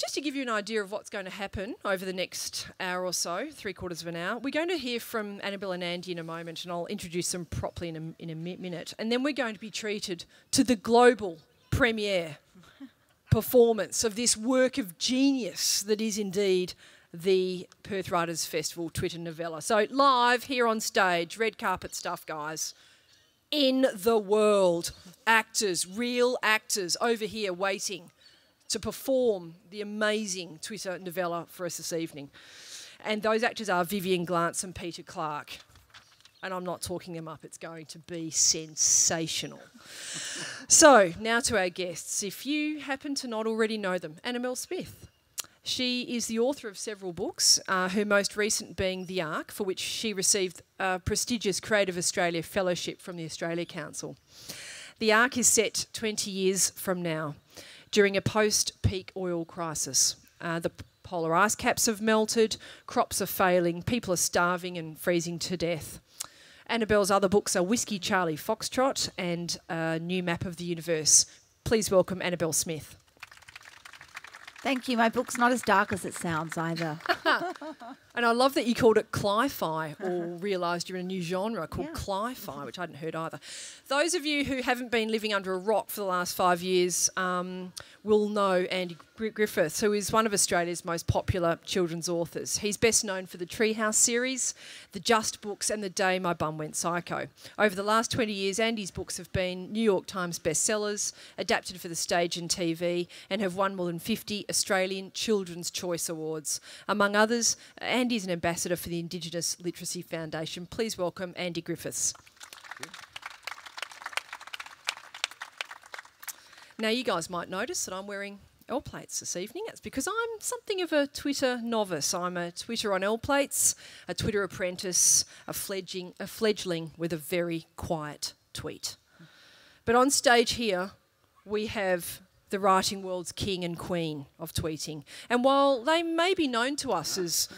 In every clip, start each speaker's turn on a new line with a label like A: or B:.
A: just to give you an idea of what's going to happen over the next hour or so, 3/4 of an hour, we're going to hear from Annabel and Andy in a moment, and I'll introduce them properly in a minute. And then we're going to be treated to the global premiere performance of this work of genius that is indeed the Perth Writers Festival Twitter novella. So live here on stage, red carpet stuff, guys. In the world, actors, real actors over here waiting to perform the amazing Twitter novella for us this evening. And those actors are Vivian Glance and Peter Clark. And I'm not talking them up, it's going to be sensational. So, now to our guests. If you happen to not already know them, Annabel Smith. She is the author of several books, her most recent being The Ark, for which she received a prestigious Creative Australia Fellowship from the Australia Council. The Ark is set 20 years from now, during a post-peak oil crisis. The polar ice caps have melted, crops are failing, people are starving and freezing to death. Annabel's other books are Whiskey Charlie Foxtrot and A New Map of the Universe. Please welcome Annabel Smith.
B: Thank you. My book's not as dark as it sounds either.
A: And I love that you called it cli-fi, or realised you're in a new genre called cli-fi, which I hadn't heard either. Those of you who haven't been living under a rock for the last 5 years will know Andy Griffiths, who is one of Australia's most popular children's authors. He's best known for the Treehouse series, the Just books, and The Day My Bum Went Psycho. Over the last 20 years, Andy's books have been New York Times bestsellers, adapted for the stage and TV, and have won more than 50 Australian Children's Choice Awards. Among others, Andy is an ambassador for the Indigenous Literacy Foundation. Please welcome Andy Griffiths. Now, you guys might notice that I'm wearing L plates this evening. That's because I'm something of a Twitter novice. I'm a Twitter on L plates, a Twitter apprentice, a fledgling with a very quiet tweet. But on stage here, we have the writing world's king and queen of tweeting. And while they may be known to us as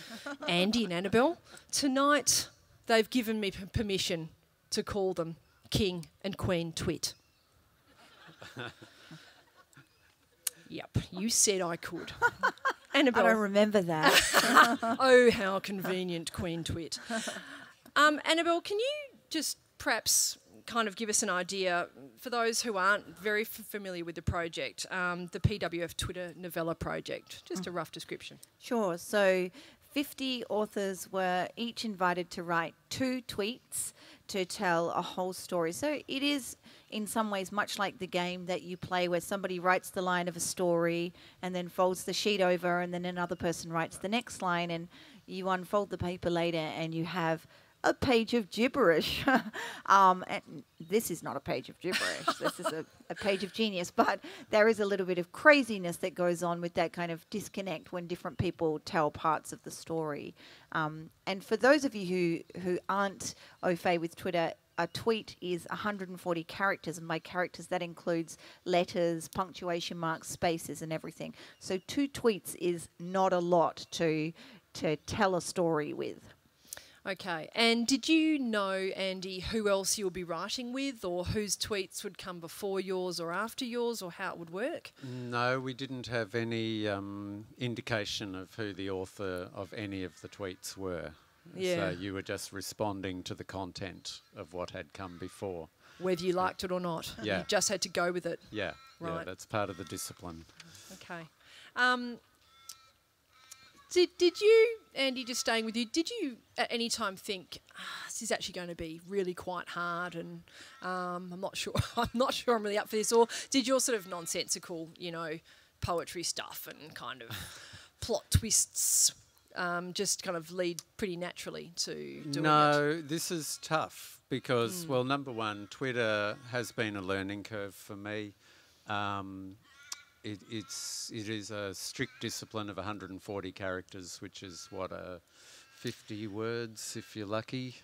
A: Andy and Annabel, tonight they've given me permission to call them King and Queen Twit. Yep, you said I could. Annabel.
B: I don't remember that.
A: Oh, how convenient, Queen Twit. Annabel, can you just perhaps kind of give us an idea, for those who aren't very familiar with the project, the PWF Twitter Novella project, just a rough description.
B: Sure. So 50 authors were each invited to write 2 tweets to tell a whole story. So it is in some ways much like the game that you play where somebody writes the line of a story and then folds the sheet over and then another person writes the next line and you unfold the paper later and you have a page of gibberish. And this is not a page of gibberish. This is a page of genius. But there is a little bit of craziness that goes on with that kind of disconnect when different people tell parts of the story. And for those of you who aren't au fait with Twitter, a tweet is 140 characters, and by characters that includes letters, punctuation marks, spaces, and everything. So 2 tweets is not a lot to tell a story with.
A: Okay, and did you know, Andy, who else you'll be writing with, or whose tweets would come before yours or after yours, or how it would work?
C: No, we didn't have any indication of who the author of any of the tweets were.
A: Yeah.
C: So you were just responding to the content of what had come before.
A: Whether you liked it or not.
C: Yeah.
A: You just had to go with it.
C: Yeah,
A: Right.
C: yeah, that's part of the discipline.
A: Okay. Did you, Andy, just staying with you, did you at any time think, this is actually going to be really quite hard and I'm not sure I'm really up for this? Or did your sort of nonsensical, poetry stuff and kind of plot twists just kind of lead pretty naturally to doing it?
C: No, this is tough because, well, number one, Twitter has been a learning curve for me. It is a strict discipline of 140 characters, which is, 50 words if you're lucky.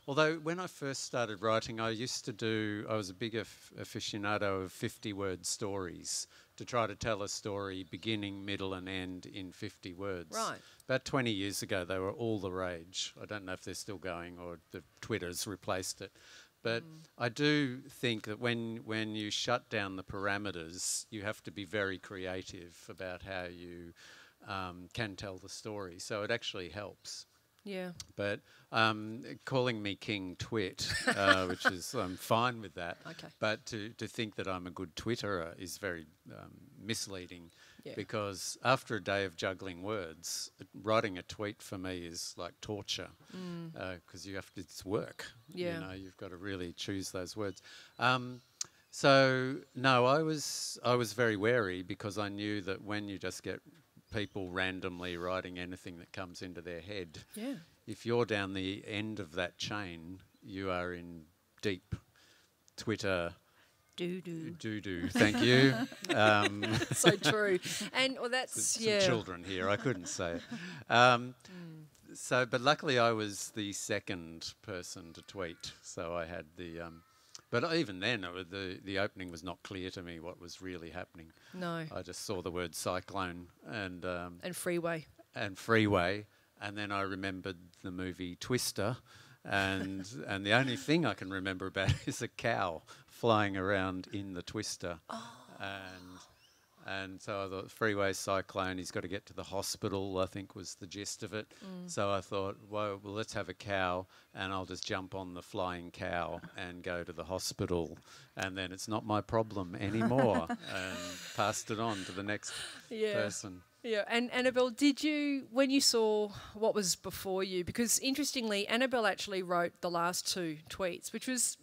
C: Although when I first started writing, I was a big aficionado of 50-word stories to try to tell a story beginning, middle and end in 50 words.
A: Right.
C: About 20 years ago, they were all the rage. I don't know if they're still going or the Twitter's replaced it. But I do think that when you shut down the parameters, you have to be very creative about how you can tell the story. So it actually helps.
A: Yeah.
C: But calling me King Twit, which is, I'm fine with that.
A: Okay.
C: But to think that I'm a good Twitterer is very misleading.
A: Yeah.
C: Because after a day of juggling words, writing a tweet for me is like torture. Because it's work.
A: Yeah.
C: You know, you've got to really choose those words. So no, I was very wary because I knew that when you just get people randomly writing anything that comes into their head, if you're down the end of that chain, you are in deep Twitter doo-doo. Thank you.
A: So true. And that's
C: some children here. I couldn't say it. But luckily I was the second person to tweet, so I had the. But even then, the opening was not clear to me what was really happening.
A: No.
C: I just saw the word cyclone and
A: freeway.
C: And freeway, and then I remembered the movie Twister, and the only thing I can remember about it is a cow flying around in the Twister, and so I thought freeway cyclone. He's got to get to the hospital, I think was the gist of it. So I thought, well, let's have a cow, and I'll just jump on the flying cow and go to the hospital, and then it's not my problem anymore, and passed it on to the next person.
A: Yeah, and Annabel, did you, when you saw what was before you, because interestingly, Annabel actually wrote the last two tweets, which was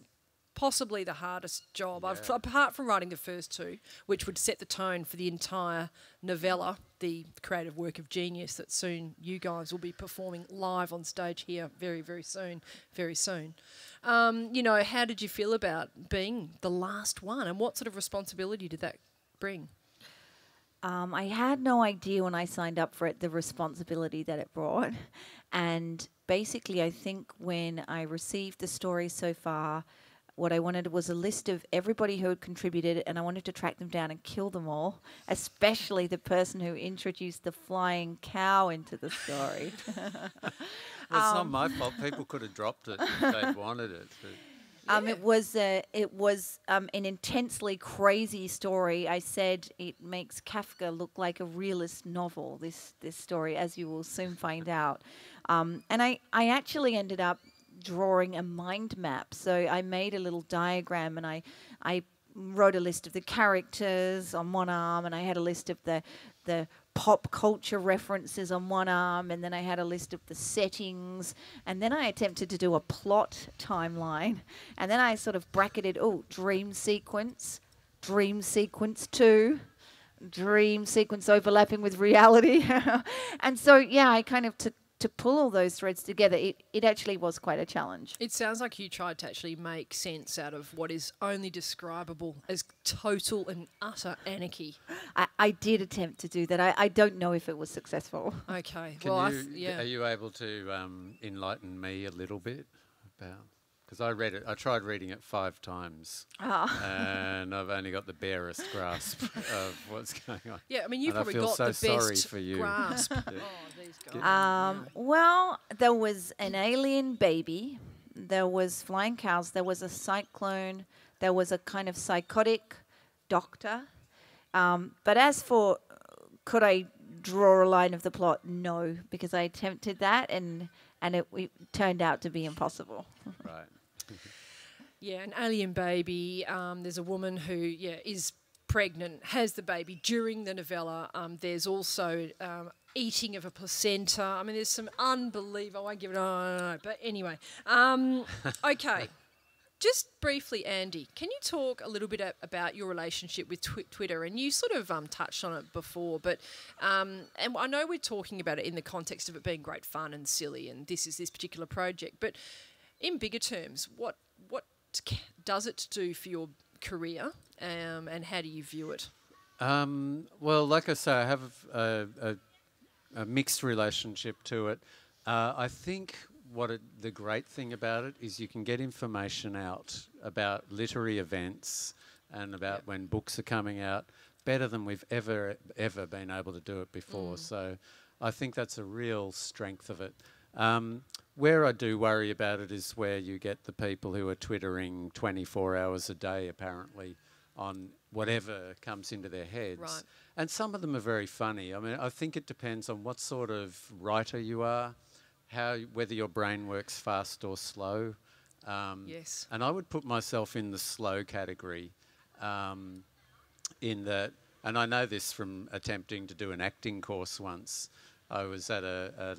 A: possibly the hardest job, apart from writing the first two, which would set the tone for the entire novella, the creative work of genius that soon you guys will be performing live on stage here very, very soon, very soon. You know, how did you feel about being the last one, and what sort of responsibility did that bring?
B: I had no idea when I signed up for it the responsibility that it brought. And basically, I think when I received the story so far, what I wanted was a list of everybody who had contributed, and I wanted to track them down and kill them all, especially the person who introduced the flying cow into the story.
C: Well, it's not my fault. People could have dropped it if they'd wanted it.
B: It was an intensely crazy story. I said it makes Kafka look like a realist novel, this story, as you will soon find out. And I actually ended up drawing a mind map. So I made a little diagram, and I wrote a list of the characters on one arm, and I had a list of the pop culture references on one arm, and then I had a list of the settings, and then I attempted to do a plot timeline, and then I sort of bracketed, dream sequence 2, dream sequence overlapping with reality. And so, I kind of to pull all those threads together, it actually was quite a challenge.
A: It sounds like you tried to actually make sense out of what is only describable as total and utter anarchy.
B: I did attempt to do that. I don't know if it was successful.
A: Okay.
C: Are you able to enlighten me a little bit about? Because I read it. I tried reading it 5 times, and I've only got the barest grasp of what's going on.
A: Yeah, I mean, you've probably got
C: so
A: the best
C: for you.
A: grasp.
B: These guys. Well, there was an alien baby, there was flying cows, there was a cyclone, there was a kind of psychotic doctor. But as for could I draw a line of the plot, no, because I attempted that, and it turned out to be impossible.
C: Right.
A: Yeah, an alien baby. There's a woman who, is pregnant, has the baby during the novella. There's also eating of a placenta. I mean, there's some unbelievable. I won't give it. No. But anyway, okay. Just briefly, Andy, can you talk a little bit about your relationship with Twitter? And you sort of touched on it before, but and I know we're talking about it in the context of it being great fun and silly, and this is this particular project. But in bigger terms, what does it do for your career, and how do you view it?
C: Well, like I say, I have a mixed relationship to it. I think the great thing about it is you can get information out about literary events and about when books are coming out better than we've ever been able to do it before. So I think that's a real strength of it. where I do worry about it is where you get the people who are twittering 24 hours a day, apparently, on whatever comes into their heads.
A: Right.
C: And some of them are very funny. I mean, I think it depends on what sort of writer you are, whether your brain works fast or slow.
A: Yes.
C: And I would put myself in the slow category, in that, and I know this from attempting to do an acting course once. I was at a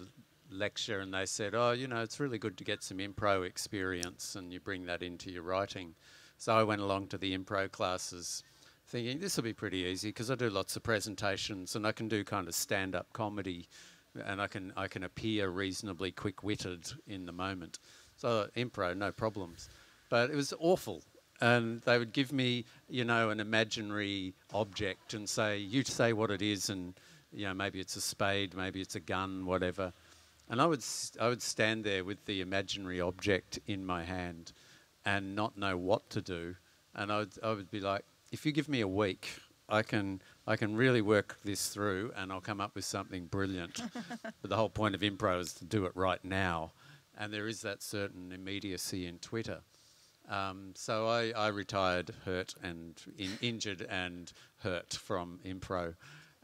C: lecture and they said, oh, you know, it's really good to get some improv experience and you bring that into your writing. So I went along to the improv classes thinking this will be pretty easy because I do lots of presentations and I can do kind of stand-up comedy and I can appear reasonably quick-witted in the moment. So improv, no problems. But it was awful. And they would give me, you know, an imaginary object and say, you say what it is, and, you know, maybe it's a spade, maybe it's a gun, whatever. And I would stand there with the imaginary object in my hand and not know what to do. And I would be like, if you give me a week, I can really work this through and I'll come up with something brilliant. But the whole point of improv is to do it right now. And there is that certain immediacy in Twitter. So I retired hurt and injured and hurt from improv.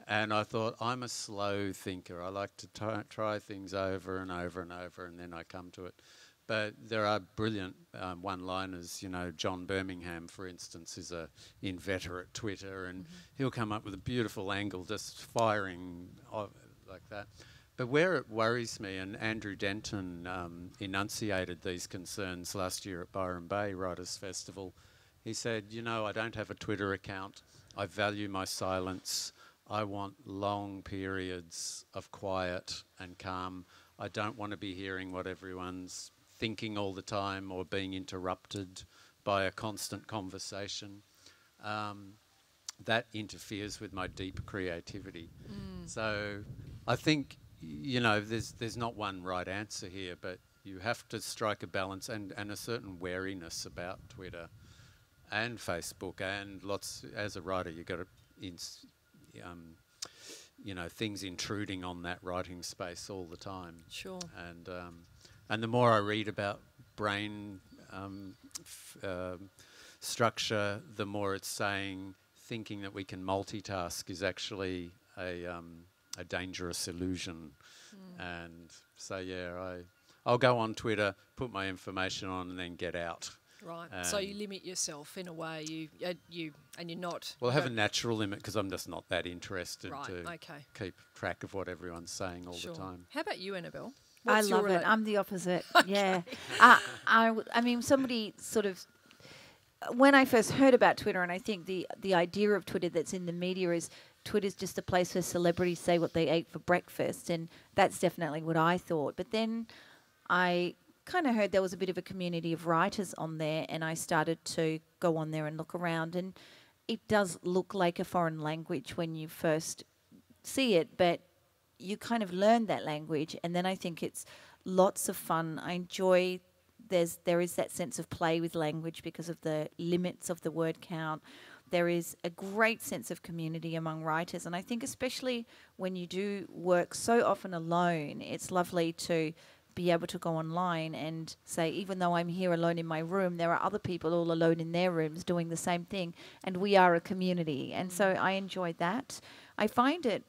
C: And I thought, I'm a slow thinker. I like to try things over and over and over, and then I come to it. But there are brilliant one-liners. You know, John Birmingham, for instance, is a inveterate Twitter, and he'll come up with a beautiful angle just firing like that. But where it worries me, and Andrew Denton enunciated these concerns last year at Byron Bay Writers Festival, he said, you know, I don't have a Twitter account. I value my silence. I want long periods of quiet and calm. I don't want to be hearing what everyone's thinking all the time or being interrupted by a constant conversation. That interferes with my deep creativity. So I think, you know, there's not one right answer here, but you have to strike a balance and a certain wariness about Twitter and Facebook and lots. As a writer, you've got to, you know, things intruding on that writing space all the time.
A: Sure.
C: And the more I read about brain structure, the more it's saying thinking that we can multitask is actually a dangerous illusion. And so, yeah, I'll go on Twitter, put my information on, and then get out.
A: Right. So you limit yourself in a way. You're not.
C: Well, I have a natural limit because I'm just not that interested to keep track of what everyone's saying all the time.
A: How about you, Annabel?
B: I love it. I'm the opposite. Yeah. I mean, somebody sort of, when I first heard about Twitter, and I think the idea of Twitter that's in the media is Twitter's just a place where celebrities say what they ate for breakfast, and that's definitely what I thought. But then I kind of heard there was a bit of a community of writers on there, and I started to go on there and look around, and it does look like a foreign language when you first see it, but you kind of learn that language, and then I think it's lots of fun. I enjoy there is that sense of play with language because of the limits of the word count. There is a great sense of community among writers, and I think especially when you do work so often alone, it's lovely to be able to go online and say, even though I'm here alone in my room, there are other people all alone in their rooms doing the same thing, and we are a community. And so I enjoy that. I find it,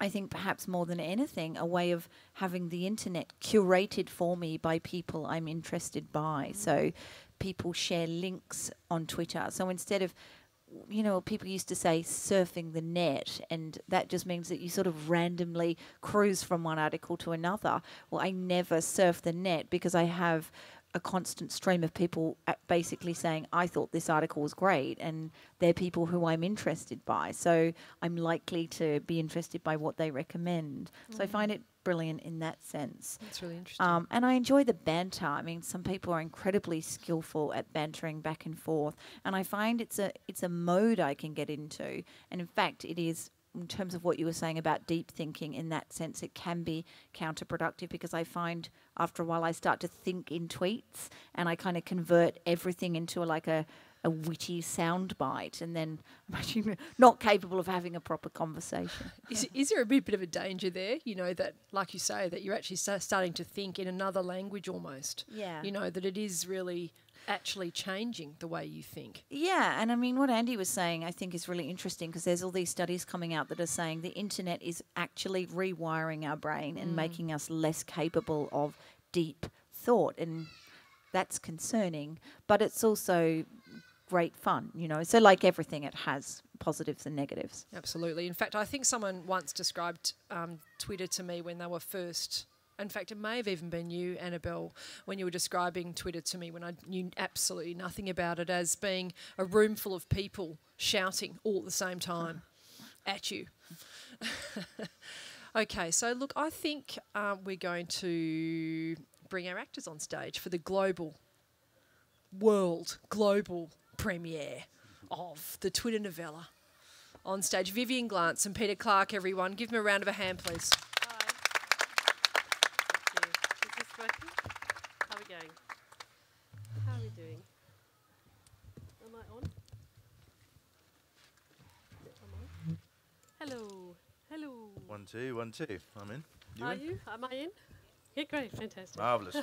B: I think perhaps more than anything, a way of having the internet curated for me by people I'm interested by. So people share links on Twitter. So instead of, you know, people used to say surfing the net, and that just means that you sort of randomly cruise from one article to another. Well, I never surf the net because I have a constant stream of people basically saying, I thought this article was great, and they're people who I'm interested by. So I'm likely to be interested by what they recommend. So I find it brilliant in that sense.
A: That's really interesting.
B: And I enjoy the banter. I mean, some people are incredibly skillful at bantering back and forth, and I find it's a mode I can get into. And in fact, it is, in terms of what you were saying about deep thinking, in that sense, it can be counterproductive, because I find after a while I start to think in tweets, and I kind of convert everything into like a a witty soundbite, and then imagine not capable of having a proper conversation.
A: Is there a bit of a danger there? You know, that, like you say, that you're actually starting to think in another language almost.
B: Yeah.
A: You know, that it is really actually changing the way you think.
B: Yeah, and I mean, what Andy was saying I think is really interesting, because there's all these studies coming out that are saying the internet is actually rewiring our brain and making us less capable of deep thought, and that's concerning, but it's also great fun, you know. So like everything, it has positives and negatives.
A: Absolutely. In fact, I think someone once described Twitter to me when they were first... In fact, it may have even been you, Annabel, when you were describing Twitter to me when I knew absolutely nothing about it, as being a room full of people shouting all at the same time at you. Okay, so look, I think we're going to bring our actors on stage for the global premiere of the Twitter novella. On stage, Vivian Glance and Peter Clark, everyone. Give them a round of a hand, please.
D: How are we going? How are we doing? Am I on? Am I? Hello. Hello.
E: 1, 2, 1, 2. I'm in. You
D: Are
E: in?
D: you? Am I in? Yeah, great. Fantastic.
E: Marvellous.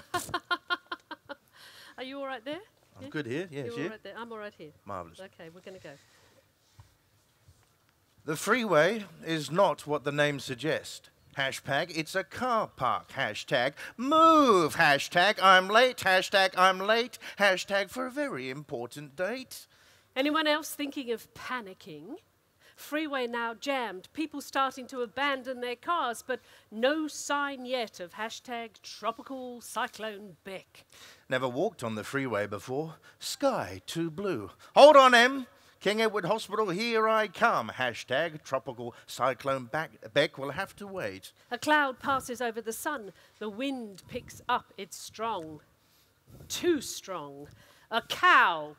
D: Are you all right there?
E: I'm good here. Yes,
D: You're
E: you?
D: all right there. I'm all right here.
E: Marvellous.
D: Okay, we're going to go.
E: The freeway is not what the name suggests. Hashtag, it's a car park. Hashtag, move. Hashtag, I'm late. Hashtag, I'm late. Hashtag, for a very important date.
D: Anyone else thinking of panicking? Freeway now jammed, people starting to abandon their cars, but no sign yet of hashtag tropical cyclone Beck.
E: Never walked on the freeway before. Sky too blue. Hold on, Em. King Edward Hospital, here I come. Hashtag tropical cyclone Beck will have to wait.
D: A cloud passes over the sun. The wind picks up. It's strong. Too strong. A cow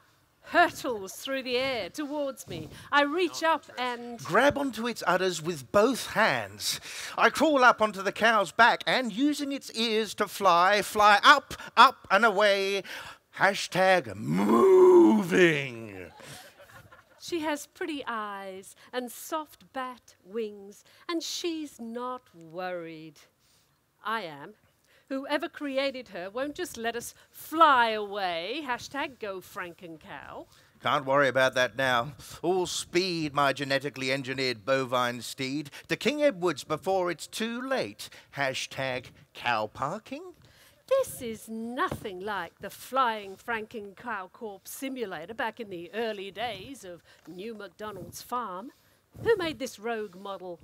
D: hurtles through the air towards me. I reach up and...
E: Grab onto its udders with both hands. I crawl up onto the cow's back and, using its ears to fly up, up and away. Hashtag moving.
D: She has pretty eyes and soft bat wings, and she's not worried. I am. Whoever created her won't just let us fly away. Hashtag go Frankencow.
E: Can't worry about that now. All speed, my genetically engineered bovine steed. To King Edward's before it's too late. Hashtag cow parking.
D: This is nothing like the flying Frankencow Corp simulator back in the early days of New MacDonald's farm. Who made this rogue model?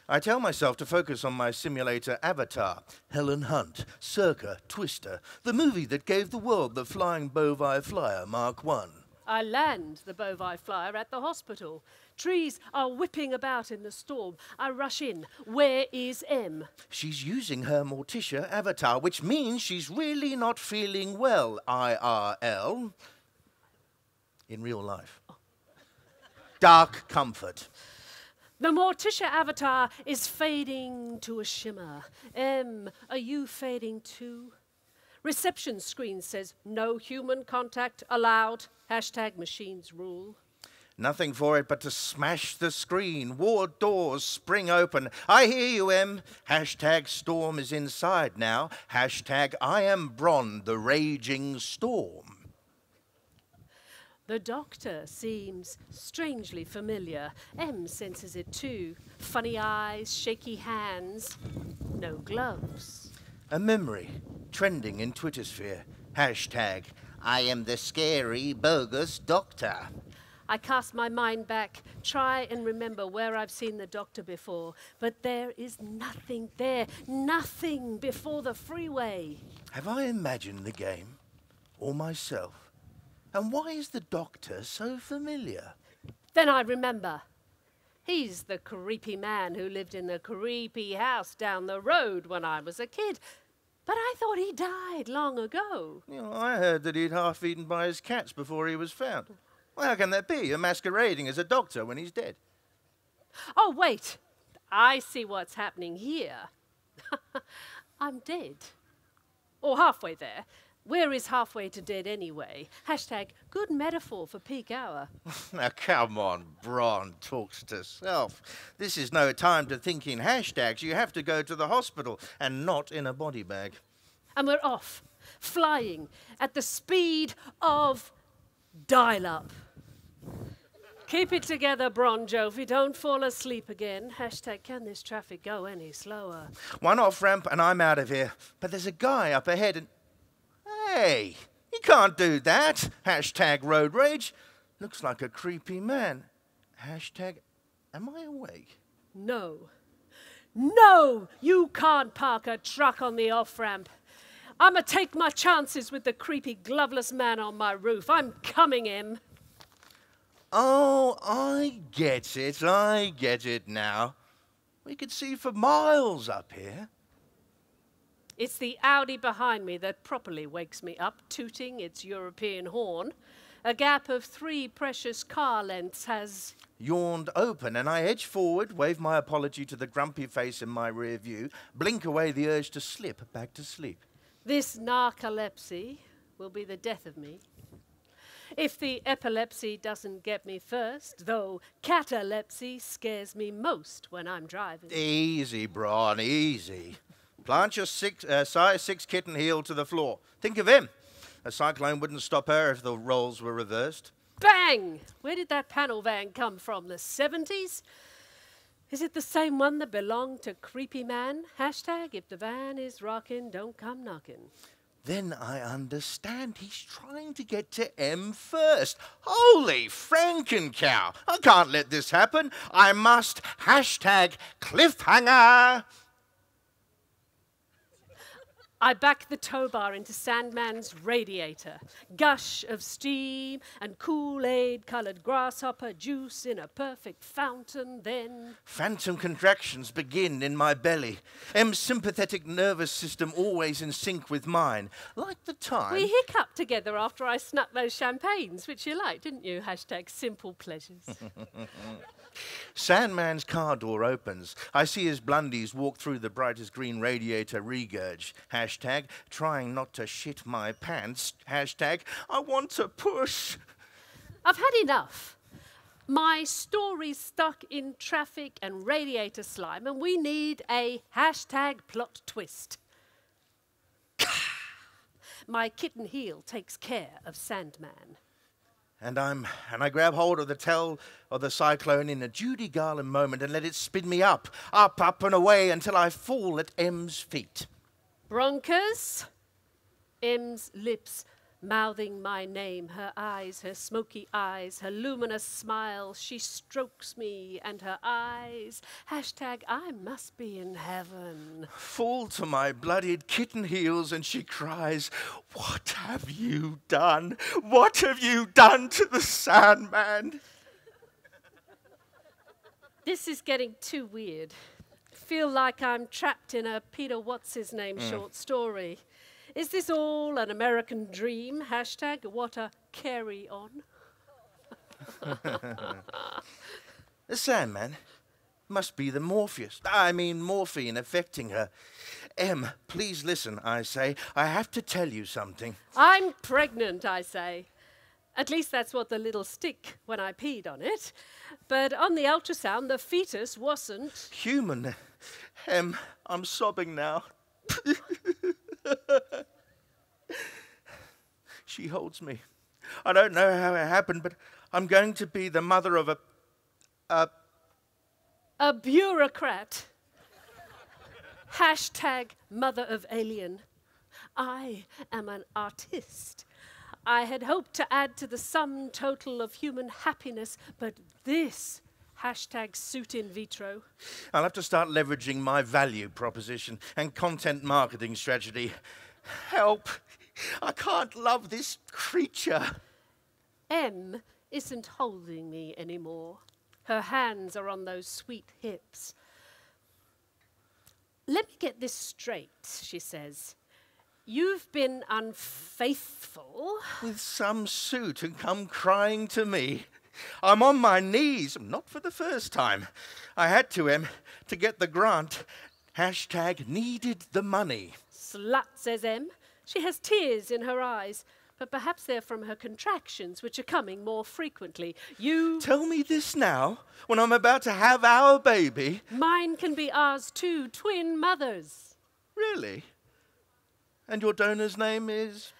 E: I tell myself to focus on my simulator avatar. Helen Hunt, Circa, Twister, the movie that gave the world the flying bovine flyer Mark I.
D: I land the bovine flyer at the hospital. Trees are whipping about in the storm. I rush in. Where is M?
E: She's using her Morticia avatar, which means she's really not feeling well, IRL. In real life. Dark comfort.
D: The Morticia avatar is fading to a shimmer. M, are you fading too? Reception screen says no human contact allowed. Hashtag machines rule.
E: Nothing for it but to smash the screen. Ward doors spring open. I hear you, Em. Hashtag storm is inside now. Hashtag I am Bron, the raging storm.
D: The doctor seems strangely familiar. M senses it too. Funny eyes, shaky hands, no gloves.
E: A memory trending in Twittersphere. Hashtag I am the scary bogus doctor.
D: I cast my mind back, try and remember where I've seen the doctor before, but there is nothing there, nothing before the freeway.
E: Have I imagined the game? Or myself? And why is the doctor so familiar?
D: Then I remember. He's the creepy man who lived in the creepy house down the road when I was a kid. But I thought he died long ago.
E: You know, I heard that he'd half-eaten by his cats before he was found. Well, how can that be? You're masquerading as a doctor when he's dead.
D: Oh, wait. I see what's happening here. I'm dead. Or halfway there. We're is halfway to dead anyway. Hashtag good metaphor for peak hour.
E: Now, come on, Bron talks to self. This is no time to think in hashtags. You have to go to the hospital and not in a body bag.
D: And we're off, flying at the speed of dial-up. Keep it together, Bron Jovi. Don't fall asleep again. Hashtag can this traffic go any slower?
E: One off ramp and I'm out of here. But there's a guy up ahead and... Hey, you can't do that. Hashtag road rage. Looks like a creepy man. Hashtag am I awake?
D: No. No! You can't park a truck on the off-ramp. I'ma take my chances with the creepy gloveless man on my roof. I'm coming, Em.
E: Oh, I get it now. We could see for miles up here.
D: It's the Audi behind me that properly wakes me up, tooting its European horn. A gap of 3 precious car lengths has
E: Yawned open, and I edge forward, wave my apology to the grumpy face in my rear view, blink away the urge to slip back to sleep.
D: This narcolepsy will be the death of me. If the epilepsy doesn't get me first, though catalepsy scares me most when I'm driving.
E: Easy, Bron, easy. Plant your size 6 kitten heel to the floor. Think of him. A cyclone wouldn't stop her if the roles were reversed.
D: Bang! Where did that panel van come from? The 70s? Is it the same one that belonged to Creepy Man? Hashtag if the van is rockin', don't come knockin'.
E: Then I understand he's trying to get to M first. Holy Frankencow! I can't let this happen. I must hashtag cliffhanger.
D: I back the tow bar into Sandman's radiator. Gush of steam and Kool-Aid coloured grasshopper juice in a perfect fountain, then...
E: Phantom contractions begin in my belly. M's sympathetic nervous system always in sync with mine. Like the time...
D: We hiccuped together after I snuck those champagnes, which you liked, didn't you? Hashtag simple pleasures.
E: Sandman's car door opens. I see his blundies walk through the brightest green radiator regurge. Hashtag trying not to shit my pants. Hashtag I want to push.
D: I've had enough. My story's stuck in traffic and radiator slime, and we need a hashtag plot twist. My kitten heel takes care of Sandman.
E: And I grab hold of the tail of the cyclone in a Judy Garland moment and let it spin me up, and away until I fall at M's feet.
D: Broncos? M's lips mouthing my name, her eyes, her smoky eyes, her luminous smile. She strokes me and her eyes. Hashtag I must be in heaven.
E: Fall to my bloodied kitten heels and she cries, "What have you done? What have you done to the Sandman?"
D: This is getting too weird. Feel like I'm trapped in a Peter What's-His-Name short story. Is this all an American dream? Hashtag what a carry on.
E: The Sandman must be the morphine affecting her. M, please listen, I say. I have to tell you something.
D: I'm pregnant, I say. At least that's what the little stick when I peed on it. But on the ultrasound, the fetus wasn't...
E: Human. M, I'm sobbing now. She holds me. I don't know how it happened, but I'm going to be the mother of
D: a bureaucrat. Hashtag mother of alien. I am an artist. I had hoped to add to the sum total of human happiness, but this... Hashtag suit in vitro.
E: I'll have to start leveraging my value proposition and content marketing strategy. Help! I can't love this creature.
D: M isn't holding me anymore. Her hands are on those sweet hips. Let me get this straight, she says. You've been unfaithful.
E: With some suit and come crying to me. I'm on my knees, not for the first time. I had to, Em, to get the grant. Hashtag needed the money.
D: Slut, says M. She has tears in her eyes, but perhaps they're from her contractions, which are coming more frequently. You...
E: Tell me this now, when I'm about to have our baby.
D: Mine can be ours too, twin mothers.
E: Really? And your donor's name is?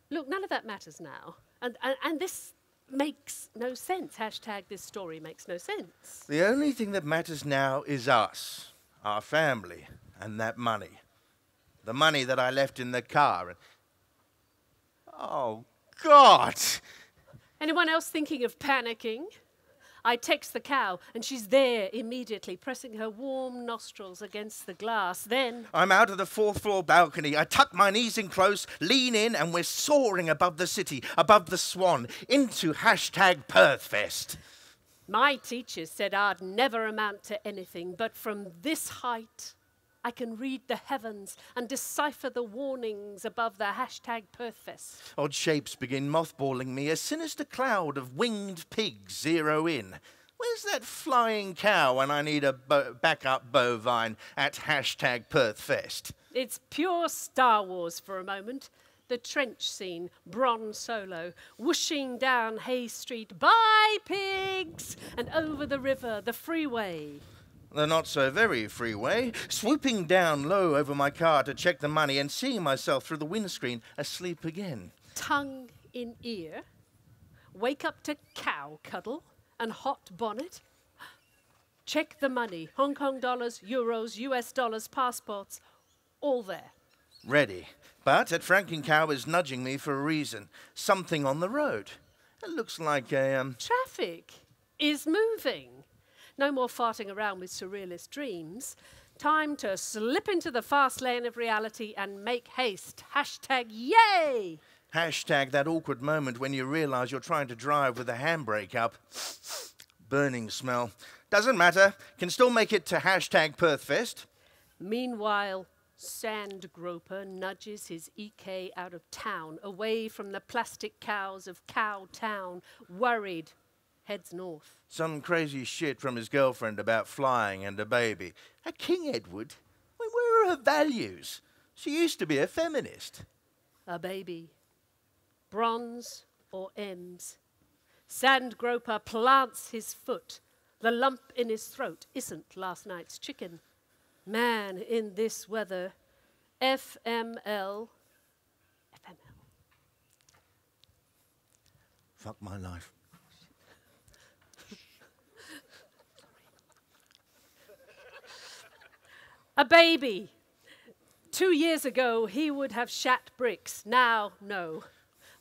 D: Look, none of that matters now. And this makes no sense. Hashtag this story makes no sense.
E: The only thing that matters now is us, our family, and that money. The money that I left in the car. Oh, God!
D: Anyone else thinking of panicking? I text the cow, and she's there immediately, pressing her warm nostrils against the glass. Then...
E: I'm out of the 4th floor balcony. I tuck my knees in close, lean in, and we're soaring above the city, above the Swan, into hashtag Perth Fest.
D: My teachers said I'd never amount to anything, but from this height, I can read the heavens and decipher the warnings above the hashtag Perth Fest.
E: Odd shapes begin mothballing me, a sinister cloud of winged pigs zero in. Where's that flying cow when I need a backup bovine at hashtag Perth Fest?
D: It's pure Star Wars for a moment. The trench scene, Bron solo, whooshing down Hay Street, bye pigs, and over the river, the freeway.
E: The not-so-very freeway, swooping down low over my car to check the money and seeing myself through the windscreen, asleep again.
D: Tongue in ear, wake up to cow cuddle and hot bonnet. Check the money, Hong Kong dollars, euros, US dollars, passports, all there.
E: Ready. But at Franking Cow is nudging me for a reason. Something on the road. It looks like a,
D: Traffic is moving. No more farting around with surrealist dreams. Time to slip into the fast lane of reality and make haste. Hashtag yay!
E: Hashtag that awkward moment when you realise you're trying to drive with the handbrake up. Burning smell. Doesn't matter. Can still make it to hashtag Perth Fest.
D: Meanwhile, Sand Groper nudges his EK out of town, away from the plastic cows of Cow Town, worried. Heads north.
E: Some crazy shit from his girlfriend about flying and a baby. A King Edward? Where are her values? She used to be a feminist.
D: A baby. Bronze or M's. Sand Groper plants his foot. The lump in his throat isn't last night's chicken. Man in this weather. FML.
E: Fuck my life.
D: A baby. 2 years ago, he would have shat bricks. Now, no.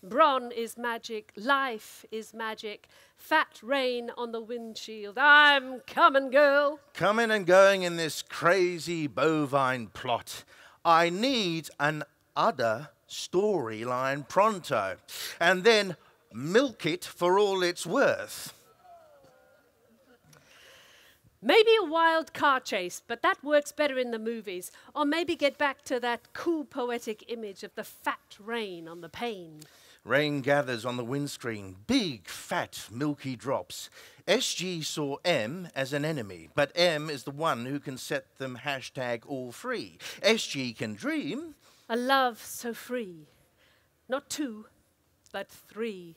D: Bron is magic. Life is magic. Fat rain on the windshield. I'm coming, girl.
E: Coming and going in this crazy bovine plot. I need an udder storyline pronto. And then milk it for all it's worth.
D: Maybe a wild car chase, but that works better in the movies. Or maybe get back to that cool poetic image of the fat rain on the pane.
E: Rain gathers on the windscreen, big, fat, milky drops. SG saw M as an enemy, but M is the one who can set them hashtag all free. SG can dream.
D: A love so free. Not 2, but 3.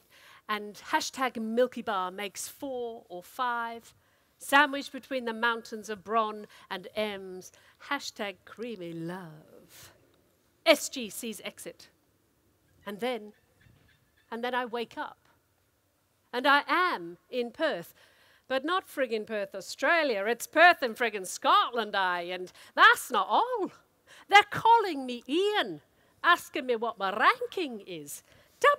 D: And hashtag Milky Bar makes 4 or 5. Sandwiched between the mountains of Bron and M's. Hashtag creamy love. SG sees exit. And then I wake up. And I am in Perth. But not friggin' Perth, Australia. It's Perth and friggin' Scotland, and that's not all. They're calling me Ian, asking me what my ranking is.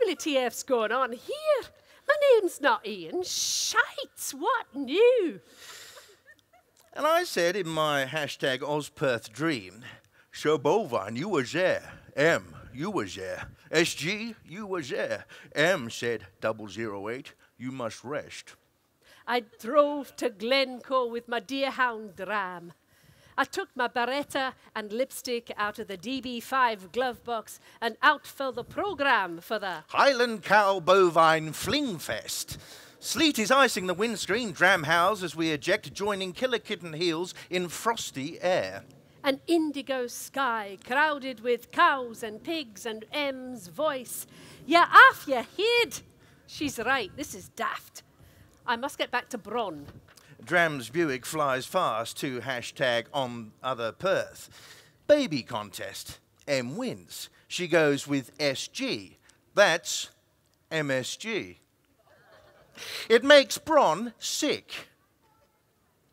D: WTF's going on here? My name's not Ian. Shites, what new?
E: And I said in my hashtag OzPerth dream, so bovine, you was there. M, you was there. SG, you was there. M said 008, you must rest.
D: I drove to Glencoe with my deerhound Dram. I took my Beretta and lipstick out of the DB5 glove box, and out fell the programme for the
E: Highland Cow Bovine Fling Fest. Sleet is icing the windscreen, Dram howls as we eject, joining Killer Kitten heels in frosty air.
D: An indigo sky crowded with cows and pigs and M's voice. "You're off your head." She's right, this is daft. I must get back to Bron.
E: Dram's Buick flies fast to hashtag on other Perth. Baby contest. M wins. She goes with SG. That's MSG. It makes Bron sick.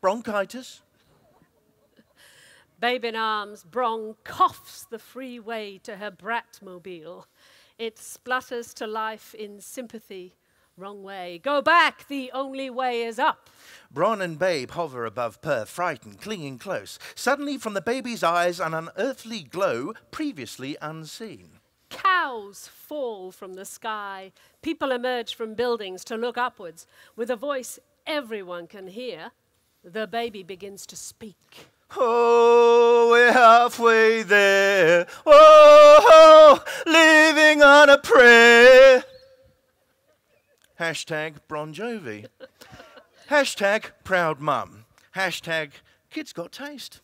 E: Bronchitis.
D: Babe in arms, Bron coughs the freeway to her Bratmobile. It splutters to life in sympathy. Wrong way. Go back, the only way is up.
E: Bron and Babe hover above Perth, frightened, clinging close. Suddenly, from the baby's eyes, an unearthly glow previously unseen.
D: Cows fall from the sky. People emerge from buildings to look upwards. With a voice everyone can hear, the baby begins to speak.
E: Oh, we're halfway there. Oh, living on a prayer. Hashtag Bon Jovi. Hashtag proud mum. Hashtag kids got taste.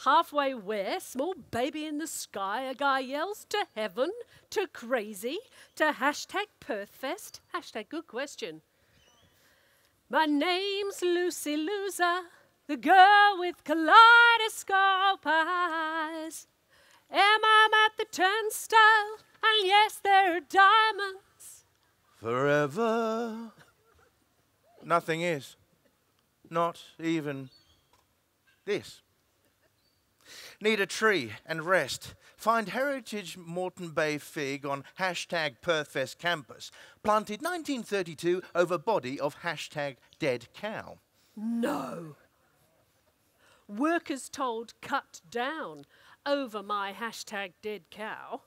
D: Halfway where? Small baby in the sky. A guy yells to heaven, to crazy, to hashtag Perthfest. Hashtag good question. My name's Lucy Loser, the girl with kaleidoscope eyes. I'm at the turnstile, and yes, there are diamonds.
E: Forever. Nothing is. Not even this. Need a tree and rest. Find Heritage Moreton Bay fig on hashtag Perthfest campus. Planted 1932 over body of hashtag dead cow.
D: No. Workers told cut down over my hashtag dead cow.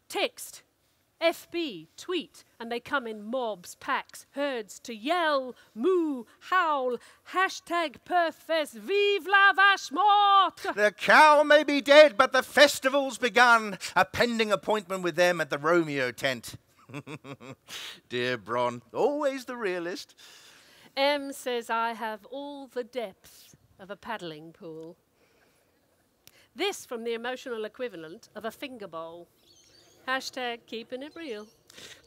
D: Text, FB, tweet, and they come in mobs, packs, herds to yell, moo, howl, hashtag Perthfest, vive la vache morte.
E: The cow may be dead, but the festival's begun. A pending appointment with them at the Romeo tent. Dear Bron, always the realist.
D: M says I have all the depth of a paddling pool. This from the emotional equivalent of a finger bowl. Hashtag keeping it real.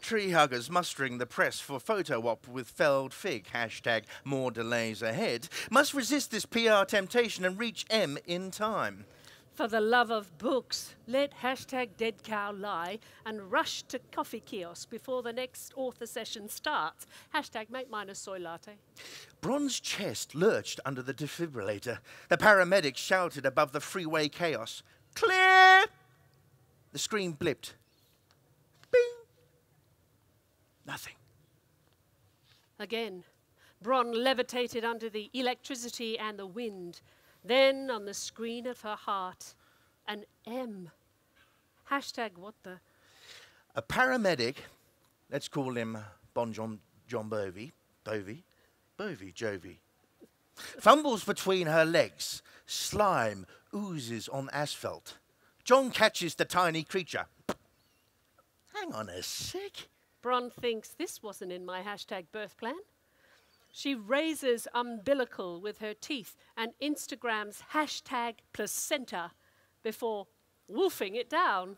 E: Tree huggers mustering the press for photo op with felled fig. Hashtag more delays ahead. Must resist this PR temptation and reach M in time.
D: For the love of books, let hashtag dead cow lie and rush to coffee kiosk before the next author session starts. Hashtag make mine a soy latte.
E: Bron's chest lurched under the defibrillator. The paramedics shouted above the freeway chaos. Clear! The screen blipped. Bing! Nothing.
D: Again, Bron levitated under the electricity and the wind. Then, on the screen of her heart, an M. Hashtag what the...
E: A paramedic, let's call him Bon John Bovi, Jovi, fumbles between her legs. Slime oozes on asphalt. John catches the tiny creature. Hang on a sec.
D: Bron thinks this wasn't in my hashtag birth plan. She raises umbilical with her teeth and Instagrams hashtag placenta before wolfing it down.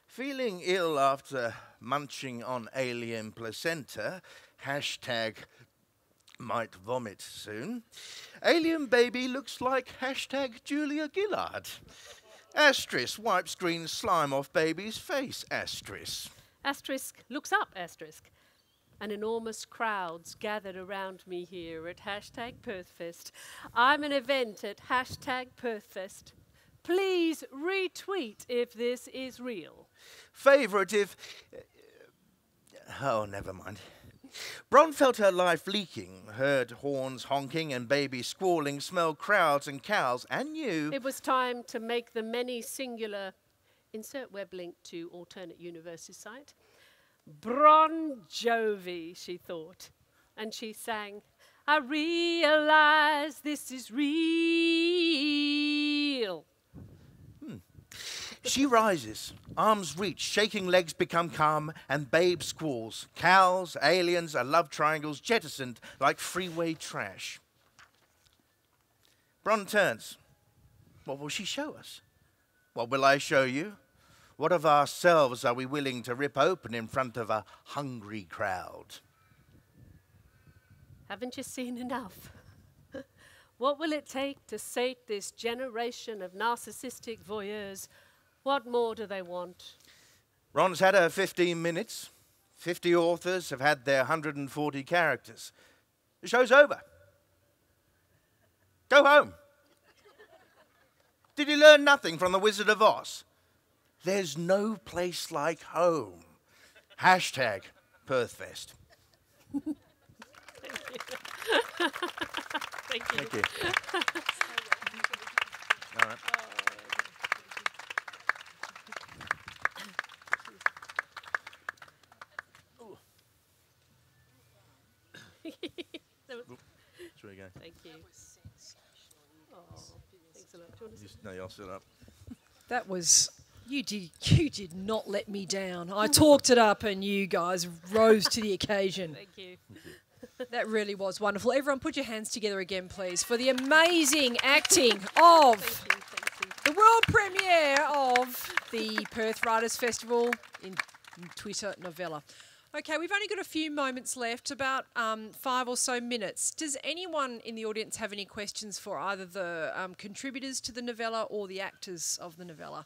E: Feeling ill after munching on alien placenta, hashtag might vomit soon. Alien baby looks like hashtag Julia Gillard. Asterisk wipes green slime off baby's face. Asterisk.
D: Asterisk looks up asterisk. And enormous crowds gathered around me here at hashtag Perthfest. I'm an event at hashtag Perthfest. Please retweet if this is real.
E: Favourite if... Oh, never mind. Bron felt her life leaking, heard horns honking and babies squalling, smelled crowds and cows, and knew...
D: It was time to make the many singular... Insert web link to alternate universes site. Bon Jovi, she thought. And she sang, I realize this is real.
E: She rises, arms reach, shaking legs become calm, and babe squalls. Cows, aliens, and love triangles jettisoned like freeway trash. Bron turns. What will she show us? What will I show you? What of ourselves are we willing to rip open in front of a hungry crowd?
D: Haven't you seen enough? What will it take to sate this generation of narcissistic voyeurs? What more do they want?
E: Ron's had her 15 minutes. 50 authors have had their 140 characters. The show's over. Go home. Did you learn nothing from the Wizard of Oz? There's no place like home. Hashtag Perth Fest.
D: Thank you.
E: Thank you. All right. There we go.
D: Thank you. Oh, thanks a lot. Do you want to
E: No, you'll sit up.
A: That was you did not let me down. I talked it up and you guys rose to the occasion.
D: Thank you.
A: That really was wonderful. Everyone put your hands together again, please, for the amazing acting of
D: Thank
A: the world premiere of the Perth Writers Festival in Twitter Novella. Okay, we've only got a few moments left, about 5 or so minutes. Does anyone in the audience have any questions for either the contributors to the novella or the actors of the novella?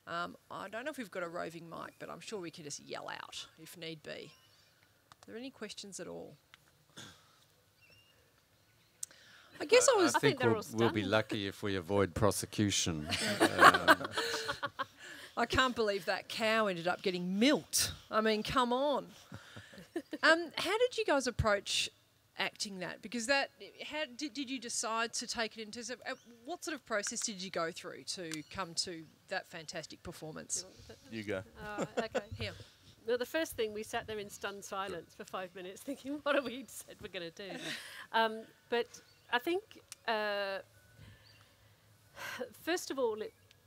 A: I don't know if we've got a roving mic, but I'm sure we can just yell out if need be. Are there any questions at all? I guess
C: I
D: think
C: think
D: they're all
C: we'll be
D: stunned.
C: lucky if we avoid prosecution.
A: I can't believe that cow ended up getting milked. I mean, come on. How did you guys approach acting that? Because did you decide to take it into... what sort of process did you go through to come to that fantastic performance?
E: You go.
D: Okay.
A: Here.
D: Well, the first thing, we sat there in stunned silence for 5 minutes thinking, what have we said we're going to do? But I think, first of all,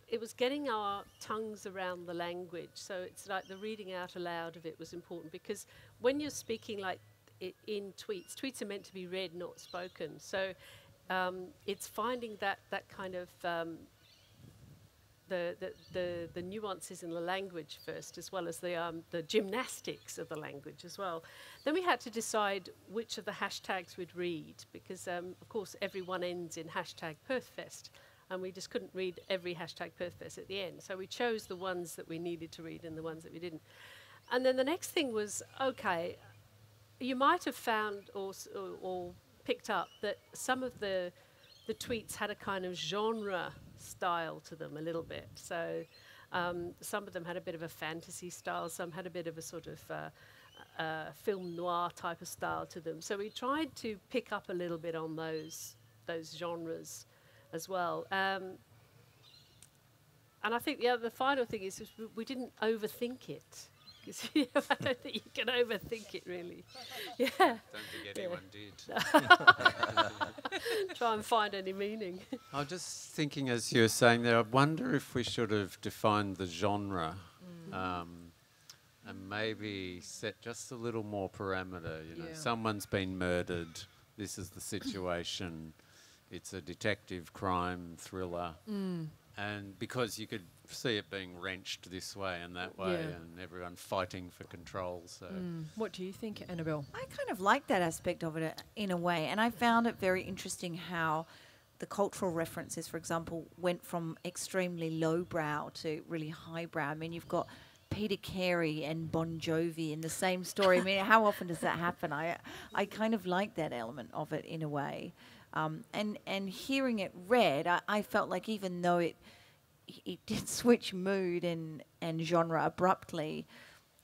D: it was getting our tongues around the language. So it's like the reading out aloud of it was important, because when you're speaking like in tweets are meant to be read, not spoken. So it's finding that kind of the nuances in the language first, as well as the gymnastics of the language as well. Then we had to decide which of the hashtags we'd read, because of course everyone ends in hashtag PerthFest, and we just couldn't read every hashtag PerthFest at the end. So we chose the ones that we needed to read and the ones that we didn't. And then the next thing was, okay, you might have found or picked up that some of the tweets had a kind of genre style to them a little bit. So some of them had a bit of a fantasy style, some had a bit of a sort of film noir type of style to them. So we tried to pick up a little bit on those genres as well. And I think the final thing is we didn't overthink it. Because I don't think you can overthink it, really. Yeah.
C: Don't think anyone did.
D: Try and find any meaning.
C: I was just thinking, as you were saying there, I wonder if we should have defined the genre and maybe set just a little more parameter. You know, someone's been murdered. This is the situation. It's a detective crime thriller. And because you could see it being wrenched this way and that way, and everyone fighting for control. So,
A: What do you think, Annabel?
B: I kind of like that aspect of it in a way, and I found it very interesting how the cultural references, for example, went from extremely lowbrow to really highbrow. I mean, you've got Peter Carey and Bon Jovi in the same story. I mean, how often does that happen? I kind of like that element of it in a way. And hearing it read, I felt like even though it did switch mood and genre abruptly,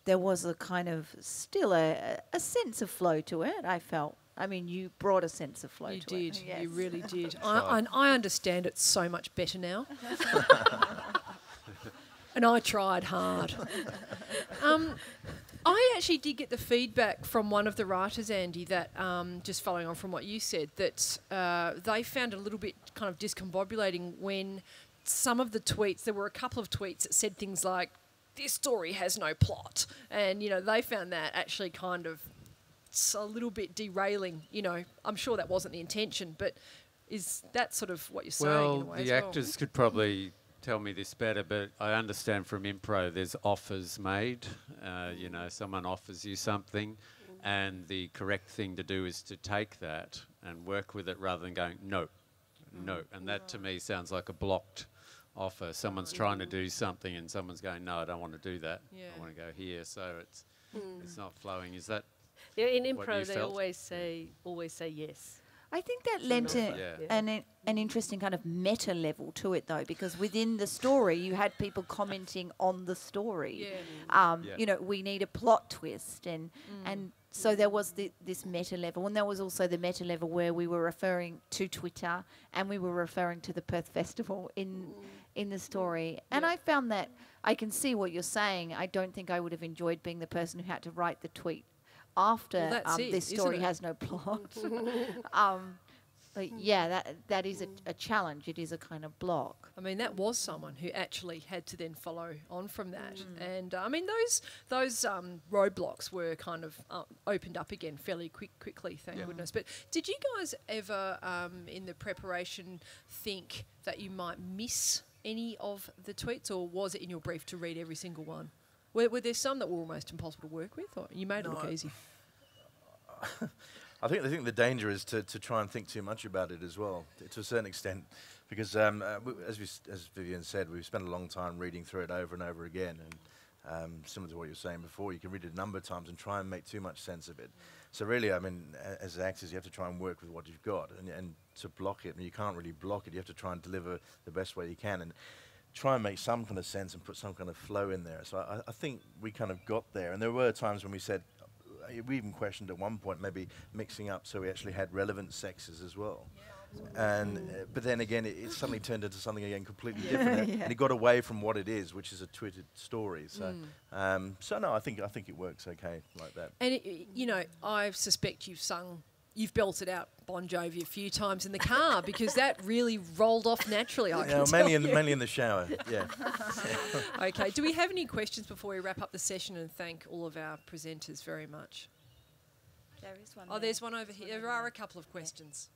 B: there was a kind of still a sense of flow to it, I felt. I mean, you brought a sense of flow to it.
A: You did.
B: Yes.
A: You really did. I understand it so much better now. And I tried hard. I actually did get the feedback from one of the writers, Andy, that just following on from what you said, that they found it a little bit kind of discombobulating when some of the tweets, there were a couple of tweets that said things like, this story has no plot. And, you know, they found that actually kind of a little bit derailing. You know, I'm sure that wasn't the intention, but Is that sort of what you're saying
C: Well,
A: in a way
C: the
A: as well?
C: actors could probably tell me this better, but I understand from impro there's offers made. You know, someone offers you something, and the correct thing to do is to take that and work with it rather than going, no, no. And that to me sounds like a blocked offer. Someone's trying to do something and someone's going, no, I don't want to do that.
A: Yeah.
C: I want to go here. So it's not flowing. Is that
D: Yeah, in
C: what
D: impro,
C: you
D: they
C: felt?
D: always say yes.
B: I think that lent
C: Yeah.
B: an interesting kind of meta level to it, though, because within the story, you had people commenting on the story.
A: Yeah.
C: Yeah.
B: You know, we need a plot twist, and so there was this meta level, and there was also the meta level where we were referring to Twitter and we were referring to the Perth Festival in the story. And I found that I can see what you're saying. I don't think I would have enjoyed being the person who had to write the tweet after
A: that's it,
B: this
A: isn't
B: story
A: it?
B: has no plot. But yeah, that is a challenge. It is a kind of block.
A: I mean, that was someone who actually had to then follow on from that. And I mean, those roadblocks were kind of opened up again fairly quickly, thank goodness. But did you guys ever, in the preparation, think that you might miss any of the tweets, or was it in your brief to read every single one? Were there some that were almost impossible to work with, or you made it look easy?
E: I think the danger is to try and think too much about it as well, to a certain extent, because as Vivian said, we've spent a long time reading through it over and over again, and similar to what you were saying before, you can read it a number of times and try and make too much sense of it. So really, I mean, as actors, you have to try and work with what you've got, and to block it, and you can't really block it. You have to try and deliver the best way you can, and try and make some kind of sense and put some kind of flow in there. So I think we kind of got there, and there were times when we said, we even questioned at one point maybe mixing up so we actually had relevant sexes as well. And but then again, it suddenly turned into something again completely different, and it got away from what it is, which is a twitted story. So, so no, I think it works okay like that.
A: And you know, I suspect you've belted out Bon Jovi a few times in the car because that really rolled off naturally. I can tell you.
E: mainly in the shower. Yeah.
A: Okay. Do we have any questions before we wrap up the session and thank all of our presenters very much?
B: There is one.
A: Oh, there's one over here. There are a couple of questions.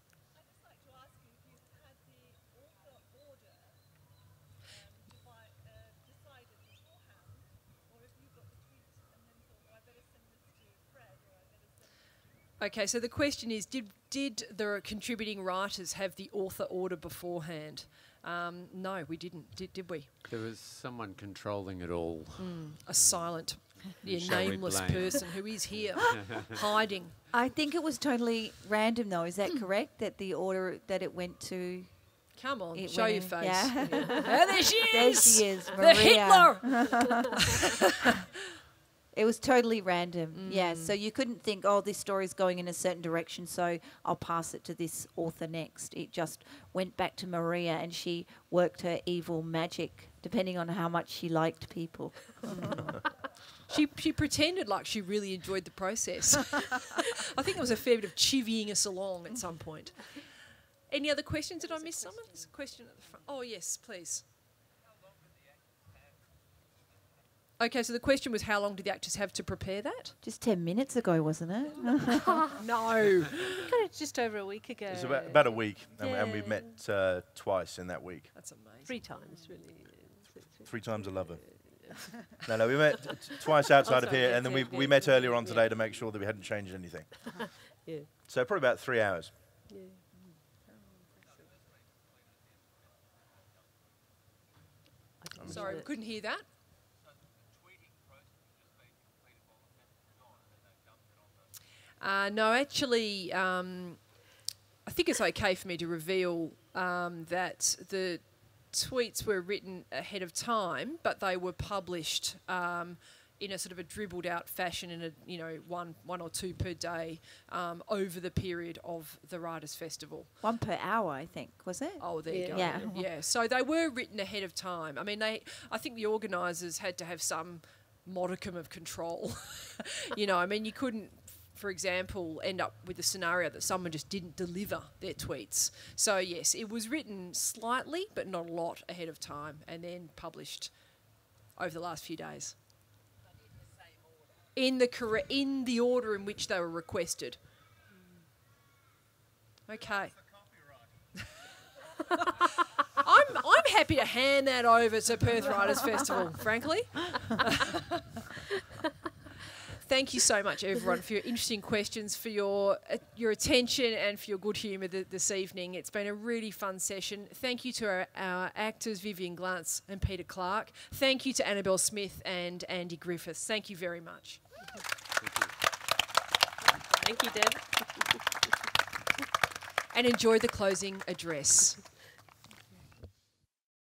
A: Okay, so the question is, did the contributing writers have the author order beforehand? No, we didn't, did we?
C: There was someone controlling it all.
A: A silent,
C: Shall we
A: nameless
C: blame?
A: person who is here, hiding.
B: I think it was totally random, though. Is that correct? That the order that it went to.
A: Come on,
B: It
A: show
B: went
A: your
B: in,
A: face.
B: yeah.
A: Oh, there she is!
B: There she is,
A: The
B: Maria.
A: Hitler!
B: It was totally random. Yeah, so you couldn't think, oh, this story's going in a certain direction, so I'll pass it to this author next. It just went back to Maria, and she worked her evil magic, depending on how much she liked people.
A: She pretended like she really enjoyed the process. I think there was a fair bit of chivying us along at some point. Any other questions? Did I miss someone? There's a question at the front. Oh, yes, please. Okay, so the question was, how long did the actors have to prepare that?
B: Just 10 minutes ago, wasn't it?
A: No.
D: Just over a week ago.
E: It's about a week, and we've
D: Yeah.
E: met twice in that week.
A: That's amazing.
D: 3 times, really.
E: 3 times a lover. No, we met twice outside of
D: sorry,
E: here,
D: yes,
E: and then
D: yeah,
E: we
D: yeah,
E: met
D: yeah,
E: earlier on
D: yeah.
E: today to make sure that we hadn't changed anything.
D: Yeah.
E: So probably about 3 hours.
D: Yeah.
A: Sorry, we couldn't hear that. No, actually, I think it's okay for me to reveal that the tweets were written ahead of time, but they were published in a sort of a dribbled out fashion in a one or two per day over the period of the Writers Festival.
B: 1 per hour, I think, was it?
A: Oh, there you go.
B: Yeah.
A: Yeah. So they were written ahead of time. I mean, I think the organisers had to have some modicum of control. I mean, you couldn't, for example, end up with a scenario that someone just didn't deliver their tweets. So yes, it was written slightly, but not a lot ahead of time, and then published over the last few days. In the order in which they were requested. Okay. I'm happy to hand that over to Perth Writers Festival, frankly. Thank you so much, everyone, for your interesting questions, for your attention and for your good humour this evening. It's been a really fun session. Thank you to our actors, Vivian Glantz and Peter Clark. Thank you to Annabel Smith and Andy Griffiths. Thank you very much.
D: Thank you, Deb.
A: And enjoy the closing address.